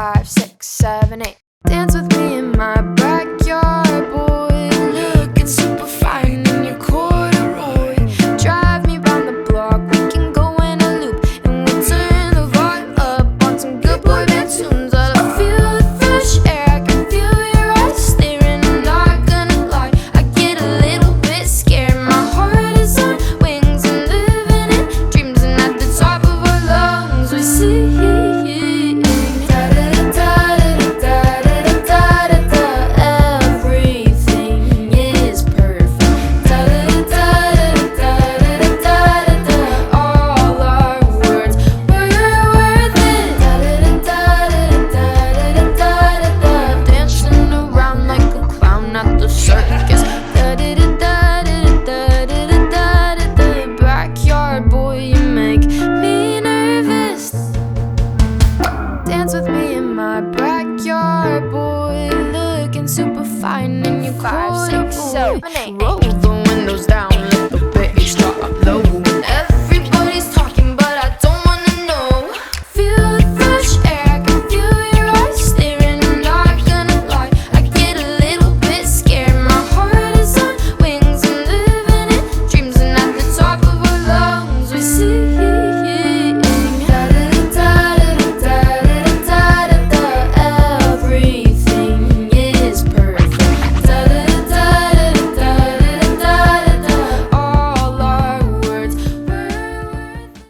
5, 6, 7, 8. Dance with me in my backyard, boy. Looking super fine in your corduroy. Drive me round the block, we can go in a loop, and we'll turn the vibe up on some good boy band tunes. I feel the fresh air, I can feel your eyes staring. I'm not gonna lie, I get a little bit scared. My heart is on wings and living in dreams, and at the top of our lungs we sing. Dance with me in my backyard, boy. Looking super fine in your 5, 6, 7, 8.